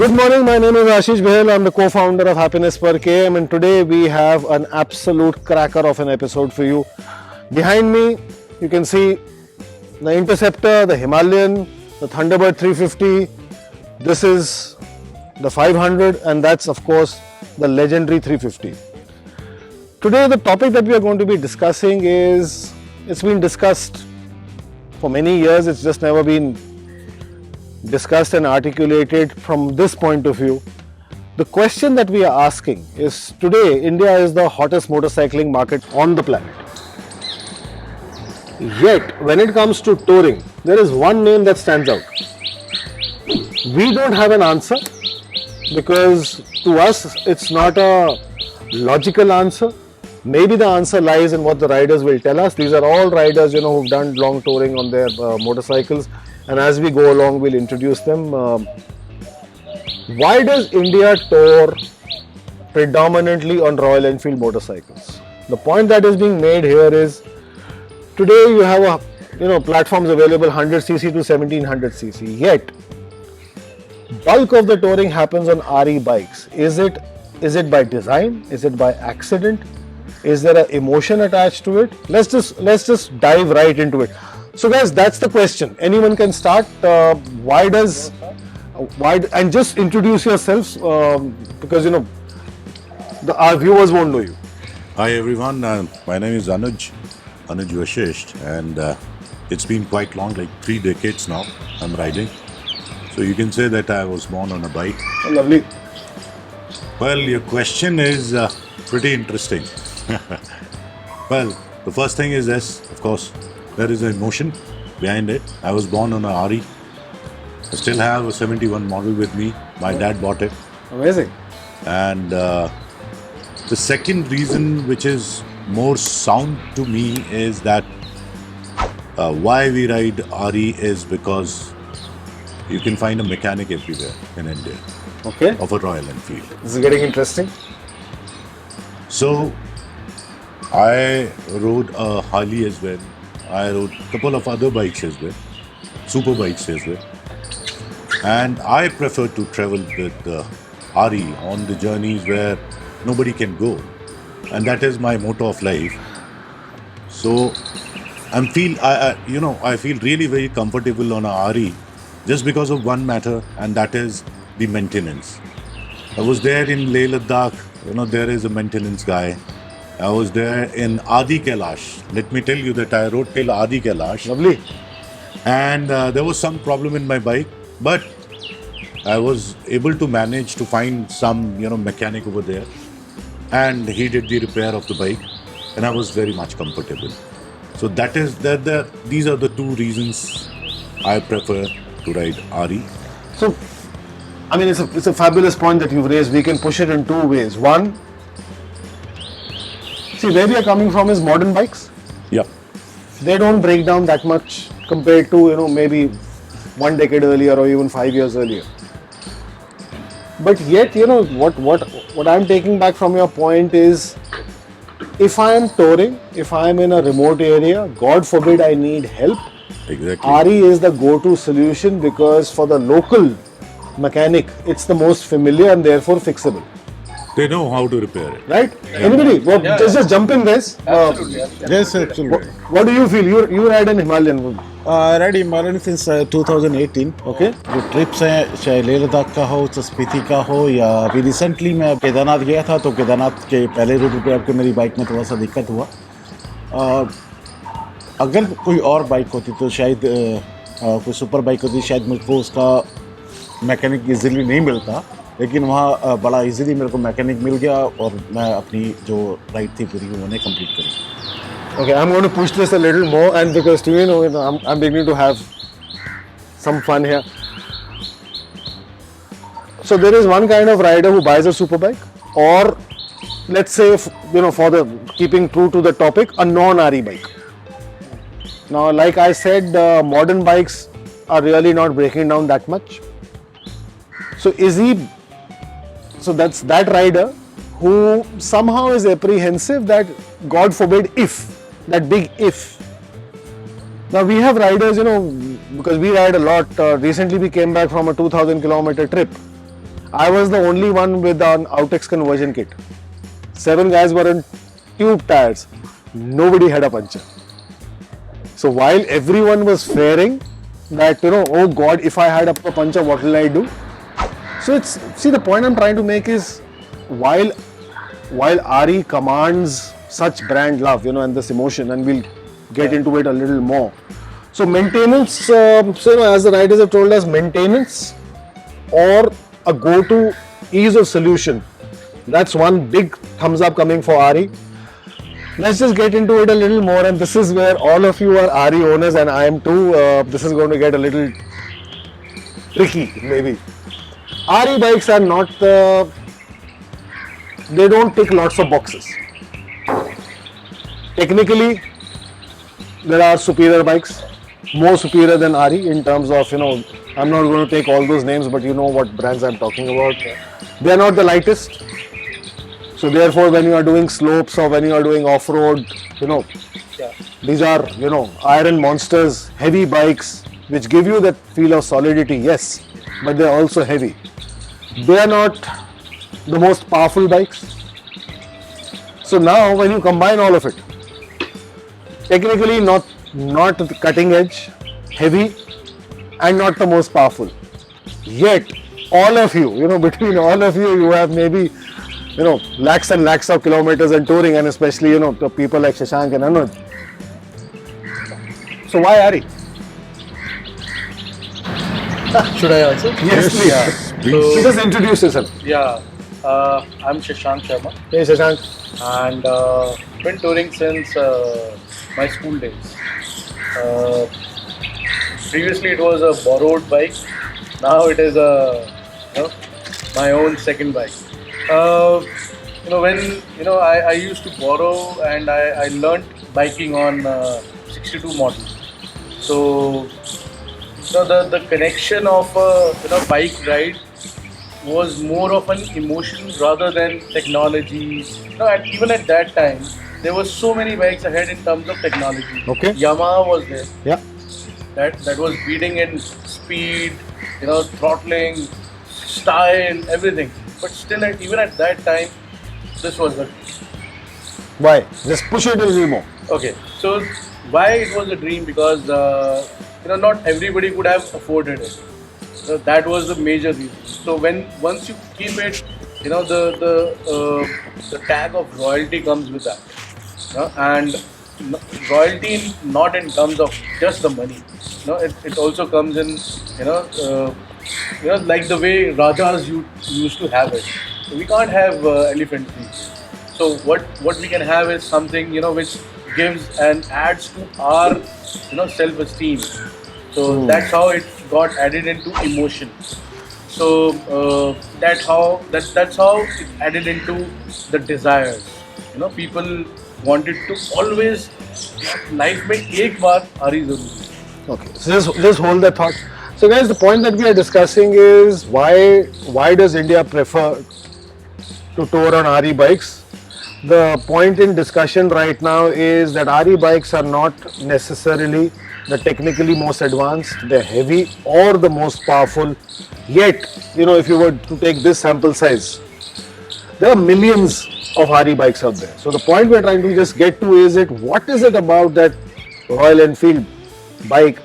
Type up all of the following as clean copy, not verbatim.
Good morning, my name is Ashish Behel. I'm the co-founder of Happiness Per KM, and today we have an absolute cracker of an episode for you. Behind me, you can see the Interceptor, the Himalayan, the Thunderbird 350. This is the 500, and that's of course the legendary 350. Today, the topic that we are going to be discussing it's been discussed for many years. It's just never been discussed and articulated from this point of view. The question that we are asking is, today India is the hottest motorcycling market on the planet. Yet when it comes to touring, there is one name that stands out. We don't have an answer because to us it's not a logical answer. Maybe the answer lies in what the riders will tell us. These are all riders, who've done long touring on their motorcycles. And as we go along, we'll introduce them. Why does India tour predominantly on Royal Enfield motorcycles? The point that is being made here is, today you have platforms available 100cc to 1700cc. Yet, bulk of the touring happens on RE bikes. Is it by design? Is it by accident? Is there an emotion attached to it? Let's just dive right into it. So guys, that's the question. Anyone can start. Why and just introduce yourselves because our viewers won't know you. Hi everyone, my name is Anuj Vashisht, and it's been quite long, like 3 decades now I'm riding. So you can say that I was born on a bike. Oh, lovely. Well, your question is pretty interesting. Well, the first thing is, yes, of course, there is an emotion behind it. I was born on a RE. I still have a 71 model with me. My dad bought it. Amazing. And the second reason, which is more sound to me, is that why we ride RE is because you can find a mechanic everywhere in India. Okay. Of a Royal Enfield. This is getting interesting. So I rode a Harley as well. I rode a couple of other bikes as well, super bikes as well. And I prefer to travel with the RE on the journeys where nobody can go. And that is my motto of life. So I feel really very comfortable on a RE just because of one matter, and that is the maintenance. I was there in Leh Ladakh, there is a maintenance guy. I was there in Adi Kailash. Let me tell you that I rode till Adi Kailash. Lovely. And there was some problem in my bike, but I was able to manage to find some, mechanic over there. And he did the repair of the bike, and I was very much comfortable. So these are the 2 reasons I prefer to ride RE. So, it's a fabulous point that you've raised. We can push it in 2 ways. One, see, where we are coming from is modern bikes. Yeah. They don't break down that much compared to, maybe 1 decade earlier or even 5 years earlier. But yet, what I'm taking back from your point is, if I am touring, if I am in a remote area, God forbid I need help, Exactly. RE is the go-to solution, because for the local mechanic, it's the most familiar and therefore fixable. They know how to repair it. Right? Anybody? Just jump in, guys. Yes, absolutely. What do you feel? You ride an Himalayan. I ride Himalayan since 2018. Okay. जो trips हैं, चाहे लेह लद्दाख का हो, स्पीति का हो, या अभी recently मैं केदारनाथ गया था, तो केदारनाथ के पहले रूट पे आपके मेरी बाइक में थोड़ा सा दिक्कत हुआ. अगर कोई और बाइक होती तो शायद कोई सुपर बाइक होती, शायद मुझको उसका मैकेनिक इजीली नहीं मिलता. लेकिन वहाँ बड़ा इजीली मेरे को मैकेनिक मिल गया और मैं अपनी जो राइड थी पूरी उन्होंने कंप्लीट करी. Okay, I'm going to push this a little more, and because I'm beginning to have some fun here. So there is one kind of rider who buys a superbike, or let's say, for the keeping true to the topic, a non-RE bike. Now, like I said, modern bikes are really not breaking down that much. So that's that rider who somehow is apprehensive that, God forbid, that big if. Now we have riders, because we ride a lot. Recently we came back from a 2000 kilometer trip. I was the only one with an Outex conversion kit. 7 guys were in tube tires. Nobody had a puncture. So while everyone was fearing that, oh God, if I had a puncture, what will I do? So see, the point I'm trying to make is while RE commands such brand love, and this emotion, and we'll get into it a little more. So maintenance, as the writers have told us, maintenance or a go-to ease of solution. That's one big thumbs up coming for RE. Let's just get into it a little more, and this is where all of you are RE owners and I am too. This is going to get a little tricky, maybe. RE bikes are not they don't tick lots of boxes. Technically, there are superior bikes, more superior than RE in terms of, I'm not going to take all those names, but you know what brands I'm talking about. They are not the lightest. So therefore, when you are doing slopes or when you are doing off-road, these are, iron monsters, heavy bikes, which give you that feel of solidity, yes, but they are also heavy. They are not the most powerful bikes. So now, when you combine all of it, technically not the cutting edge, heavy, and not the most powerful. Yet, all of you, between all of you, you have maybe, lakhs and lakhs of kilometers and touring, and especially, the people like Shashank and Anuj. So why RE? Should I answer? Yes, please. Please. So just introduce yourself. Yeah, I'm Shashank Sharma, Hey, Shashank. and been touring since my school days. Previously, it was a borrowed bike. Now it is my own second bike. When I used to borrow, and I learnt biking on 62 model. So the connection of bike ride was more of an emotion rather than technology. And even at that time, there were so many bikes ahead in terms of technology. Okay. Yamaha was there. Yeah. That was beating in speed, throttling, style, everything. But still, even at that time, this was the Why? Just push it a little more. okay. So why it was a dream? Because not everybody could have afforded it. So that was the major reason. So once you keep it, the tag of royalty comes with that, and royalty not in terms of just the money. It also comes in like the way Rajas used to have it. So we can't have elephant feet. So what we can have is something which gives and adds to our self-esteem. So that's how it got added into emotion. So that's how it added into the desires. People wanted to always life में एक बार RE जरूर. Okay, so just hold that thought. So guys, the point that we are discussing is why does India prefer to tour on RE bikes? The point in discussion right now is that RE bikes are not necessarily the technically most advanced, they're heavy or the most powerful. Yet, if you were to take this sample size, there are millions of RE bikes out there. So the point we're trying to just get to is what is it about that Royal Enfield bike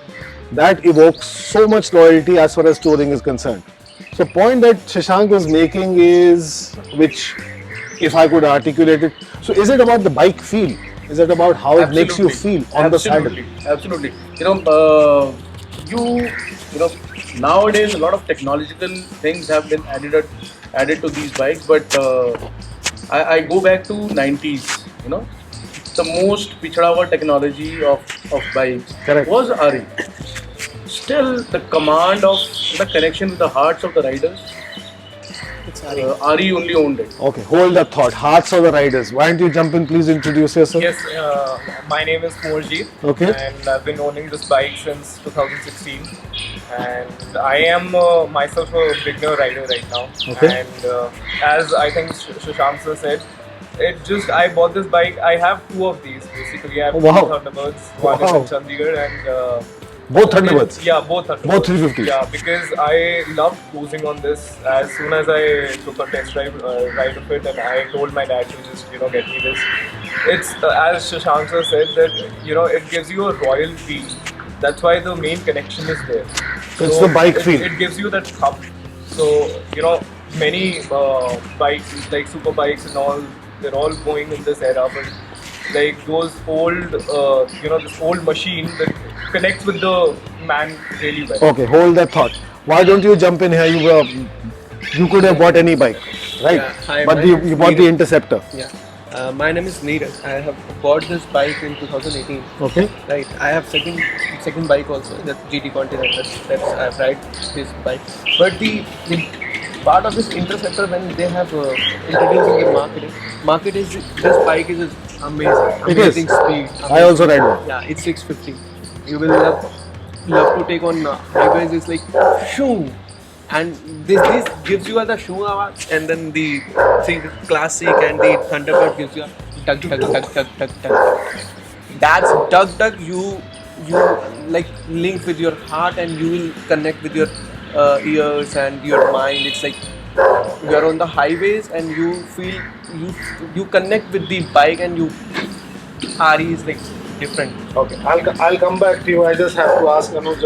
that evokes so much loyalty as far as touring is concerned? So point that Shashank was making is, which if I could articulate it, so is it about the bike feel? Is it about how it makes you feel on the saddle? Absolutely. Nowadays a lot of technological things have been added to these bikes, but I go back to 90s. The most pichda hua technology of bikes Correct. was RE. Still, the command of the connection with the hearts of the riders, RE only owned it. Okay, hold that thought. Hearts of the riders. Why don't you jump in, please introduce yourself? Yes, my name is Moorjeet, Okay. and I've been owning this bike since 2016. And I am myself a beginner rider right now. Okay. And as I think Shashank sir said, I bought this bike. I have two of these basically. I have Oh, wow. two Thunderbirds. One is Wow. in Chandigarh, and Both Thunderbirds. Yeah, both Thunderbirds. Both 350s. Yeah, because I loved cruising on this. As soon as I took a test drive ride of it, and I told my dad to just get me this. It's as Shashank sir said that it gives you a royal feel. That's why the main connection is there. It's the bike feel. It gives you that thump. So many bikes like super bikes and all, they're all going in this era, but like those old, this old machine that connects with the man really well. Okay, hold that thought. Why don't you jump in here? You could have bought any bike, right? Yeah, hi, but my you name is bought the Neeraj. Interceptor. Yeah. My name is Neeraj. I have bought this bike in 2018. Okay. Right. I have second bike also. That's GT Continental. That's I've ride this bike. But the part of this Interceptor when they have introduced in the market is this bike is amazing. It is. Amazing speed. I also ride one. Yeah, it's 650. You will love to take on highways. It's like shoo, and this gives you the shoo awaaz, and then the Classic and the Thunderbird gives you a tug tug tug tug tug tug. That's tug. You like link with your heart, and you will connect with your ears and your mind. It's like you are on the highways, and you feel you connect with the bike, and RE is like different. Okay, I'll come back to you. I just have to ask Anuj.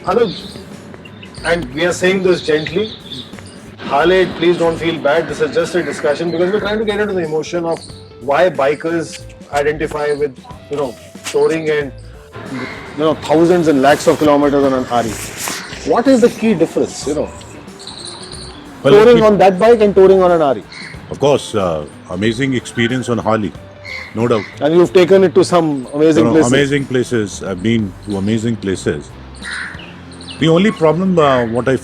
Anuj, and we are saying this gently. Harley, please don't feel bad. This is just a discussion because we're trying to get into the emotion of why bikers identify with touring and thousands and lakhs of kilometers on an RE. What is the key difference? Well, Touring on that bike and touring on an RE. Of course, amazing experience on Harley, no doubt. And you've taken it to some amazing places. Amazing places. I've been to amazing places. The only problem, what I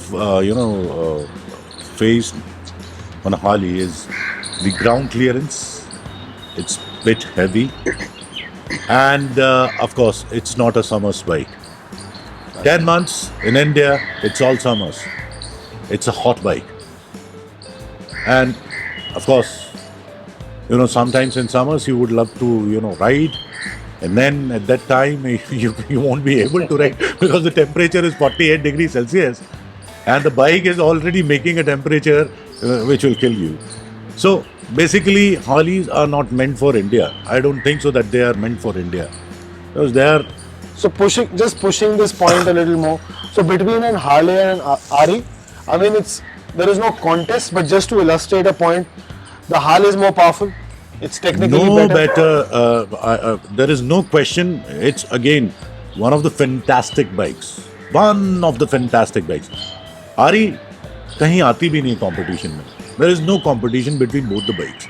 faced on Harley is the ground clearance. It's a bit heavy, and of course, it's not a summer's bike. 10 months in India, it's all summers. It's a hot bike, and of course, sometimes in summers you would love to ride, and then at that time you won't be able to ride because the temperature is 48 degrees Celsius, and the bike is already making a temperature which will kill you. So basically, Harleys are not meant for India. I don't think so that they are meant for India because they are. So pushing this point a little more. So between an Harley and an RE, I mean there is no contest, but just to illustrate a point, the Harley is more powerful. It's technically No better. there is no question. It's again one of the fantastic bikes. One of the fantastic bikes. RE कहीं आती भी नहीं competition में. There is no competition between both the bikes.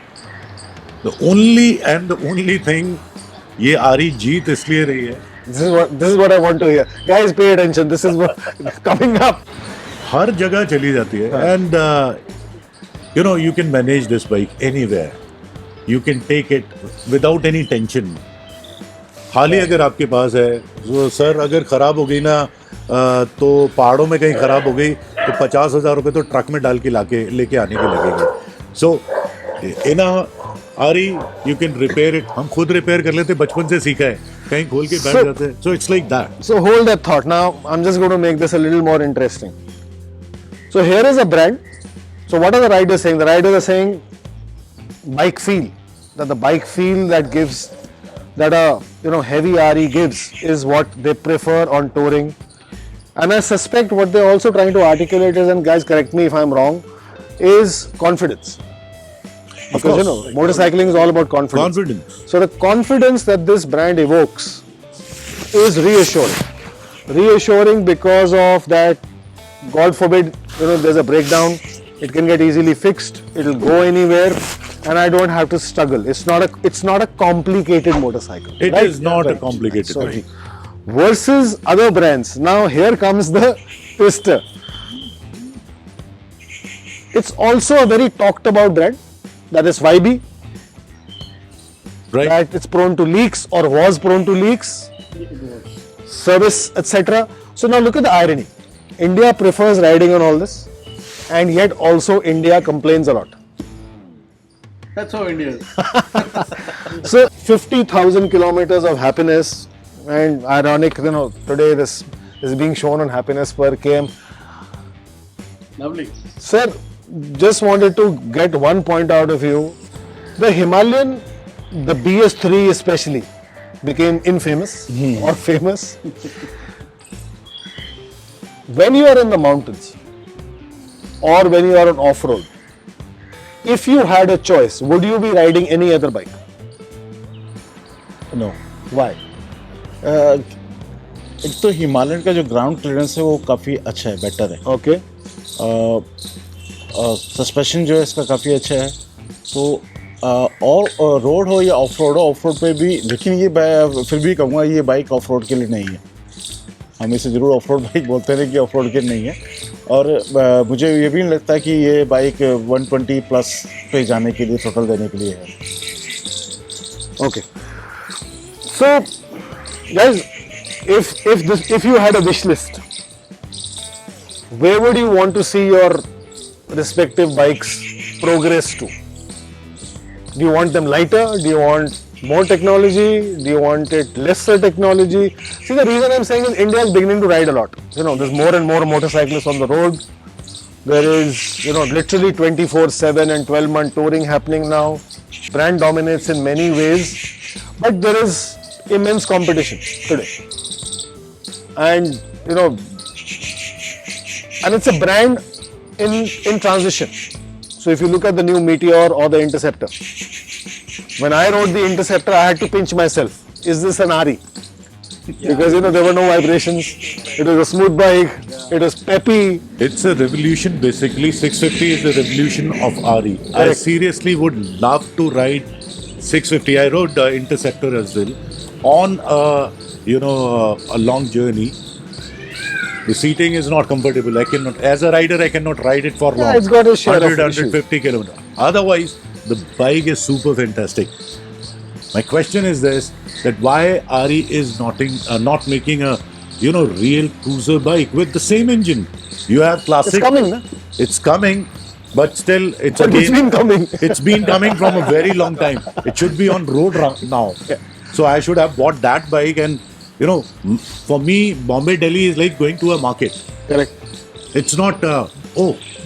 The only thing ये RE जीत इसलिए रही है. This is what I want to hear. Guys, pay attention. This is what coming up. हर जगह चली जाती है. And you can manage this bike anywhere. You can take it without any tension. हाली अगर आपके पास है, तो सर अगर खराब हो गई ना, तो पहाड़ों में कहीं खराब हो गई तो 50,000 रुपए तो ट्रक में डाल के लेके आने के लगेंगे. So in a RE you can repair it. हम खुद रिपेयर कर लेते, बचपन से सीखा है, कहीं खोल के बैठ जाते हैं. So it's like that. So hold that thought. Now I'm just going to make this a little more interesting. So here is a brand. So what are the riders saying? The riders are saying bike feel. That the bike feel that gives, that a heavy RE gives, is what they prefer on touring. And I suspect what they're also trying to articulate is, and guys correct me if I'm wrong, is confidence. Because motorcycling is all about confidence. Confidence. So the confidence that this brand evokes is reassuring. Reassuring because of that, God forbid, there's a breakdown, it can get easily fixed, it'll go anywhere, and I don't have to struggle. It's not a complicated motorcycle. It right? is not a complicated So, bike. versus other brands. Now here comes the twister. It's also a very talked about brand, that is YB. Right? That it's prone to leaks or was prone to leaks, service, etc. So now look at the irony. India prefers riding on all this, and yet also India complains a lot. That's how India is. So 50,000 kilometers of happiness, And ironic, today this is being shown on Happiness Per KM. Lovely. Sir, just wanted to get one point out of you. The Himalayan, the BS3 especially, became infamous or famous. When you are in the mountains or when you are on off-road, if you had a choice, would you be riding any other bike? No Why? एक तो Himalayan का जो ground clearance है वो काफ़ी अच्छा है, better है। Okay. सस्पेंशन जो है इसका काफ़ी अच्छा है। तो और रोड हो या ऑफ रोड पे भी, लेकिन ये फिर भी कहूँगा ये बाइक ऑफ रोड के लिए नहीं है। हम इसे ज़रूर ऑफ रोड बाइक बोलते हैं कि ऑफ रोड के लिए नहीं है। और मुझे ये भी नहीं लगता कि ये बाइक 120 प्लस पे जाने के लिए, थ्रोटल देने के लिए है। Okay. So, guys, if you had a wish list, where would you want to see your respective bikes progress to? Do you want them lighter? Do you want more technology? Do you want it lesser technology? See, the reason I'm saying is India is beginning to ride a lot. There's more and more motorcyclists on the road. There is, literally 24/7 and 12-month touring happening now. Brand dominates in many ways, but there is immense competition today. And, and it's a brand in transition. So if you look at the new Meteor or the Interceptor, when I rode the Interceptor, I had to pinch myself. Is this an RE? Because there were no vibrations. It was a smooth bike. It was peppy. It's a revolution basically. 650 is the revolution of RE. I Correct. seriously would love to ride 650. I rode Interceptor as well on a long journey. The seating is not comfortable. I cannot, as a rider, I cannot ride it for long. It's got a share of 150 kilometers. Otherwise, the bike is super fantastic. My question is this: that why RE is not making a real cruiser bike with the same engine? You have classic. It's coming, na? It's coming, but still, it's But it's been coming. It's been coming from a very long time. It should be on road now. So I should have bought that bike, and for me, Bombay Delhi is like going to a market. Correct. It's not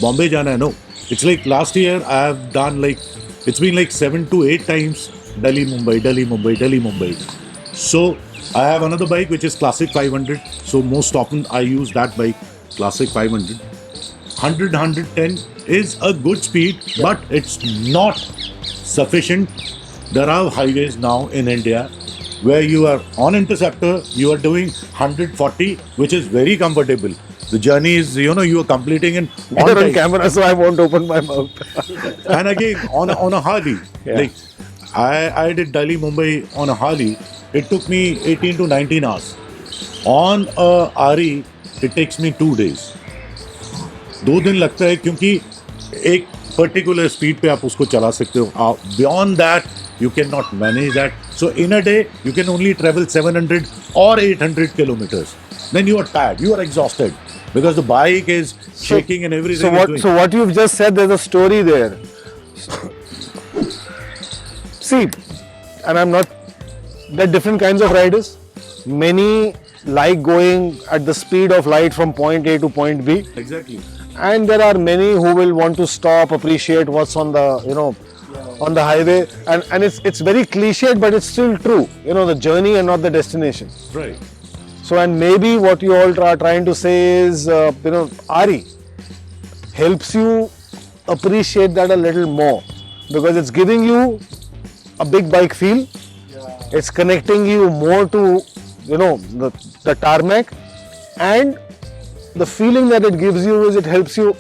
Bombay jana hai, no. It's like last year I have done it's been like 7 to 8 times Delhi Mumbai, Delhi Mumbai, Delhi Mumbai. So I have another bike which is Classic 500. So most often I use that bike, Classic 500. 100, 110 is a good speed, but it's not sufficient. There are highways now in India where you are on Interceptor, you are doing 140, which is very comfortable. The journey is, you are completing in one You're on time. camera, so I won't open my mouth. And again, on a Harley, Yeah. like I did Delhi Mumbai on a Harley. It took me 18 to 19 hours. On a RE, it takes me 2 days. 2 दिन लगता है क्योंकि एक particular speed पे आप उसको चला सकते हो. Beyond that, you cannot manage that. So in a day, you can only travel 700 or 800 kilometers. Then you are tired, you are exhausted because the bike is shaking and everything. So what you've just said, there's a story there. See, and I'm not, there are different kinds of riders. Many like going at the speed of light from point A to point B. Exactly. And there are many who will want to stop, appreciate what's on the, on the highway. And it's very cliched, but it's still true. The journey and not the destination. Right. So, and maybe what you all are trying to say is, RE helps you appreciate that a little more because it's giving you a big bike feel. It's connecting you more to, the tarmac, and the feeling that it gives you is it helps you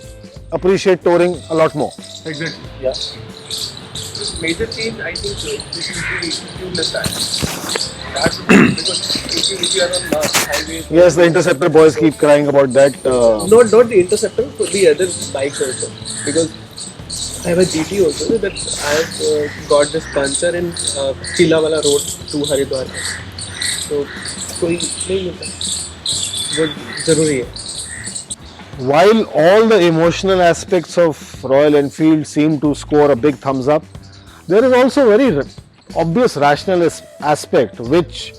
appreciate touring a lot more. Exactly. Yeah. The major change, I think, this is the tubeless tires. That would be because if you are on highways. Yes, the Interceptor boys keep crying about that. Not the Interceptor, but the other bikes also. Because I have a GT also that I have got this puncture in Chilawala Road to Haridwar. So कोई नहीं मिलता, वो जरूरी है. While all the emotional aspects of Royal Enfield seem to score a big thumbs up, there is also a very obvious rational aspect which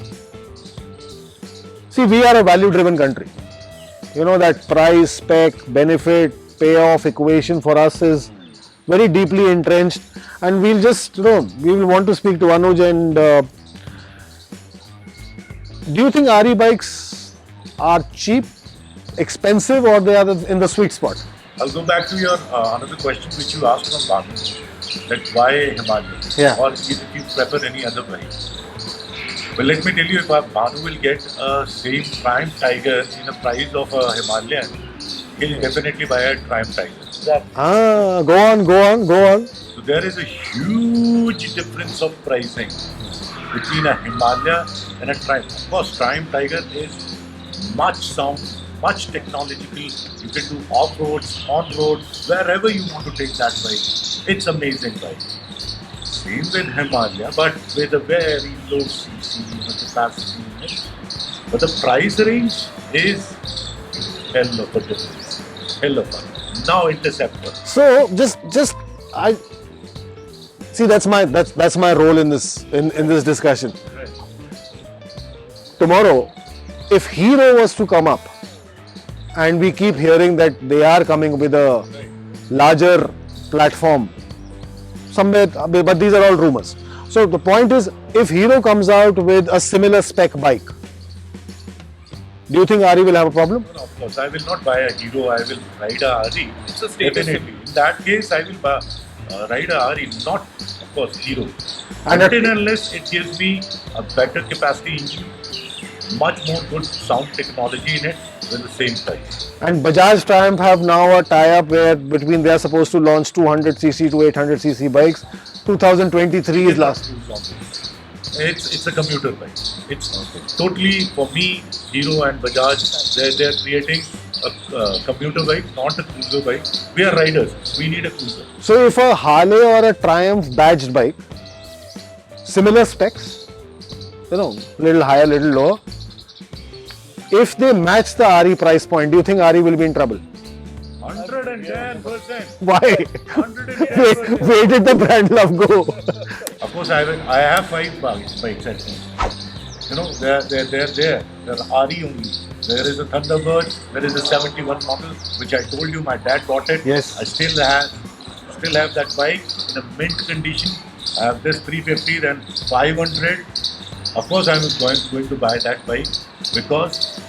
See, we are a value-driven country. You know that price, spec, benefit, payoff equation for us is very deeply entrenched, and we'll just, we will want to speak to Anuj. And do you think RE bikes are cheap, expensive, or they are in the sweet spot? I'll go back to your another question which you asked from Banu, that why Himalaya? Yeah. Or if you prefer any other bike. Well, let me tell you, if Banu will get a same Triumph Tiger in the price of a Himalayan, he'll definitely buy a Triumph Tiger. Go on. So there is a huge difference of pricing between a Himalaya and a Triumph. Of course, Triumph Tiger is much sound, much technological. You can do off-roads, on-road, wherever you want to take that bike. It's amazing bike. Same with Himalaya, but with a very low CC, capacity in it. But the price range is hell of a difference. Hell of a. Now Interceptor. So just I see that's my role in this discussion. Right. Tomorrow, if Hero was to come up, and we keep hearing that they are coming with a larger platform somewhere, but these are all rumors. So the point is, if Hero comes out with a similar spec bike, do you think RE will have a problem? No, of course, I will not buy a Hero, I will ride a RE. It's a status Definitely. In that case, I will ride a RE, not, of course, Hero. And Until unless it gives me a better capacity engine, much more good sound technology in it with the same price. And Bajaj Triumph have now a tie-up where between they are supposed to launch 200cc to 800cc bikes. 2023 is last. It's a commuter bike. It's totally, for me, Hero and Bajaj, they're creating a commuter bike, not a cruiser bike. We are riders. We need a cruiser. So if a Harley or a Triumph badged bike, similar specs, little higher, little lower, if they match the RE price point, do you think RE will be in trouble? 110%. Why? 110%. Where did the brand love go? Of course, I have 5 bikes at home. They're there. They're RE only. There is a Thunderbird. There is a 71 model, which I told you my dad bought it. Yes. I still have that bike in a mint condition. I have this 350 then 500. Of course, I'm going to buy that bike because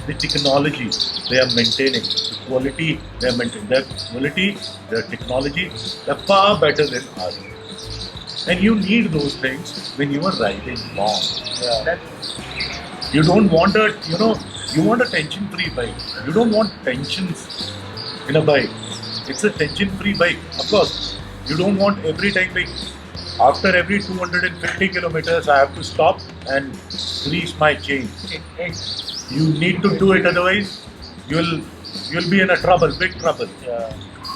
the technology they are maintaining, the quality they are maintaining, their quality, their technology, they're far better than RE. And you need those things when you are riding long. Yeah. You don't want you want a tension-free bike. You don't want tensions in a bike. It's a tension-free bike. Of course, you don't want every time after every 250 kilometers I have to stop and grease my chain. You need to do it, otherwise you'll be in big trouble. Yeah.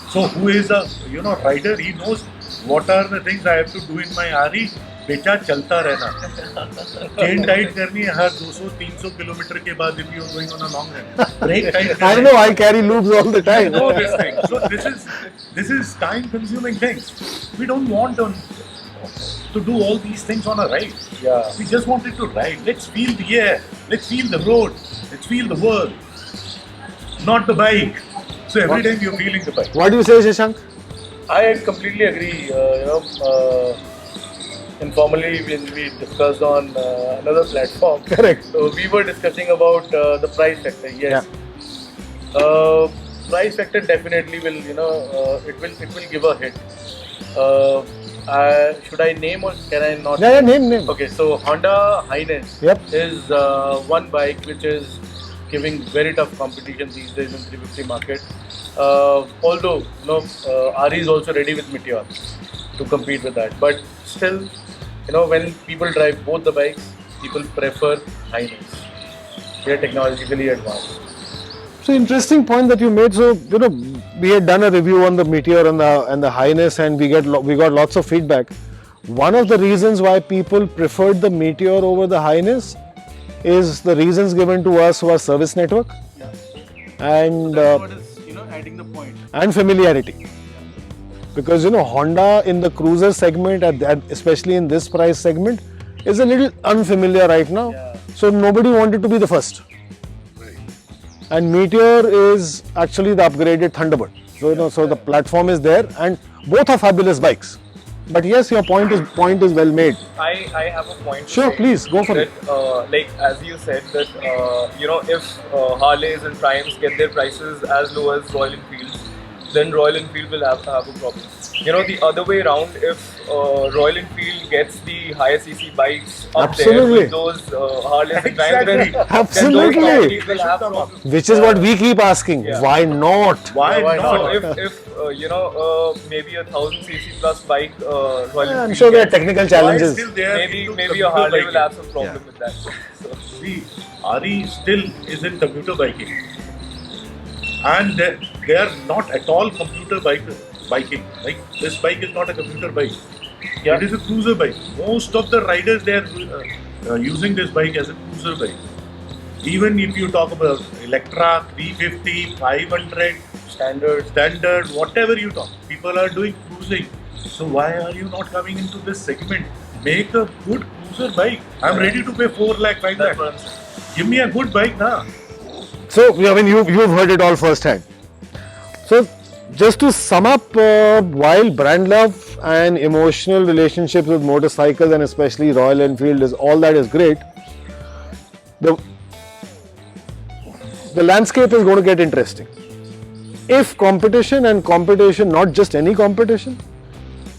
So who is a rider? He knows what are the things I have to do in my RE. बेटा चलता रहना, chain tight करनी है हर 200-300 kilometre के बाद if you are going on a long run. Brake tight. I know, I carry loops all the time. know this thing. So this is time consuming things. We don't want to do all these things on a ride. Yeah. We just wanted to ride. Let's feel the air. Let's feel the road. Let's feel the world. Not the bike. So every time you're feeling the bike. What do you say, Shashank? I completely agree. Informally, when we discussed on another platform, Correct. so we were discussing about the price factor. Yes, price factor definitely will. It will give a hit. Should I name or can I not? Yeah, name. Okay, so Honda Highness Yep. is one bike which is giving very tough competition these days in 350 market. Although RE is also ready with Meteor to compete with that, but still, when people drive both the bikes, people prefer Highness. They are technologically advanced. So interesting point that you made. So we had done a review on the Meteor and the Highness, and we got lots of feedback. One of the reasons why people preferred the Meteor over the Highness is the reasons given to us who are service network and What is adding the point? and familiarity. Because Honda in the cruiser segment, especially in this price segment, is a little unfamiliar right now. Yeah. So nobody wanted to be the first. And Meteor is actually the upgraded Thunderbird. So so the platform is there, and both are fabulous bikes. But yes, your point is well made. I have a point. to Sure, say please, go for that, it. Like as you said that if Harleys and Triumphs get their prices as low as Royal Enfields, then Royal Enfield will have a problem. The other way around, if Royal Enfield gets the higher CC bikes up Absolutely. there with those Harleys and Triumphs, then Absolutely. those companies will have problems. Which is what we keep asking. Yeah. Why not? Why why not? So if maybe a 1000cc plus bike Royal I'm Enfield sure there are gets, technical Why challenges. still they are maybe into maybe a commuter Harley will biking? have some problem with that. So, See, RE still is in commuter biking, and they are not at all commuter biking. Like this bike is not a commuter bike. Yeah. It is a cruiser bike. Most of the riders they are using this bike as a cruiser bike. Even if you talk about Electra, 350, 500, standard, whatever you talk, people are doing cruising. So why are you not coming into this segment? Make a good cruiser bike. I'm ready to pay 4 lakh, 5 that's lakh. what I'm saying. Give me a good bike now. So, I mean, you've heard it all firsthand. So, just to sum up, while brand love and emotional relationships with motorcycles and especially Royal Enfield is all that is great, the landscape is going to get interesting. If competition, not just any competition,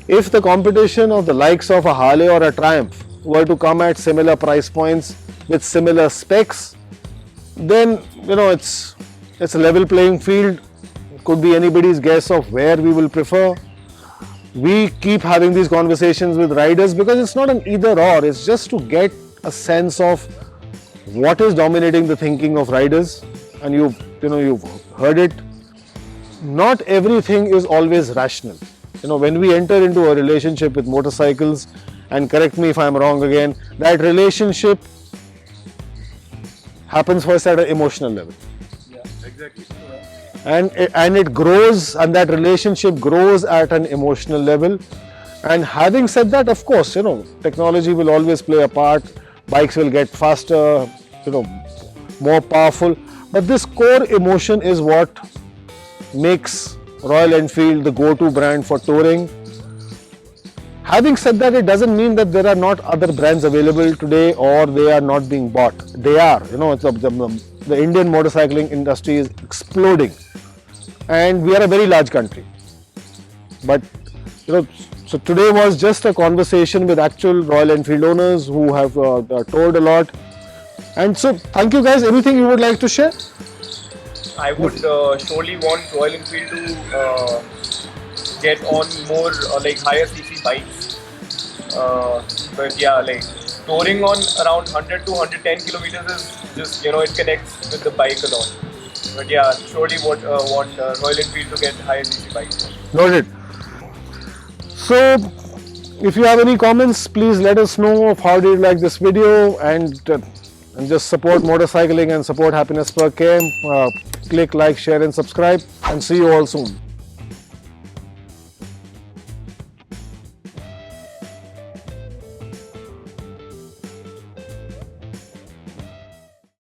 if the competition of the likes of a Harley or a Triumph were to come at similar price points with similar specs, then it's a level playing field. Could be anybody's guess of where we will prefer. We keep having these conversations with riders because it's not an either or, it's just to get a sense of what is dominating the thinking of riders. And you've heard it. Not everything is always rational. When we enter into a relationship with motorcycles, and correct me if I'm wrong again, that relationship happens first at an emotional level. Yeah, exactly. And it grows, and that relationship grows at an emotional level. And having said that, of course, technology will always play a part. Bikes will get faster, more powerful. But this core emotion is what makes Royal Enfield the go-to brand for touring. Having said that, it doesn't mean that there are not other brands available today or they are not being bought. They are. The Indian motorcycling industry is exploding, and we are a very large country. But so today was just a conversation with actual Royal Enfield owners who have toured a lot. And so, thank you guys. Anything you would like to share? I would surely want Royal Enfield to get on more higher CC bikes. But yeah, touring on around 100 to 110 kilometers is just it connects with the bike a lot. But yeah, surely want Royal Enfield to get higher CC bikes. Noted. So, if you have any comments, please let us know of how did you like this video, and just support motorcycling and support Happiness Per km. Click like, share and subscribe, and see you all soon.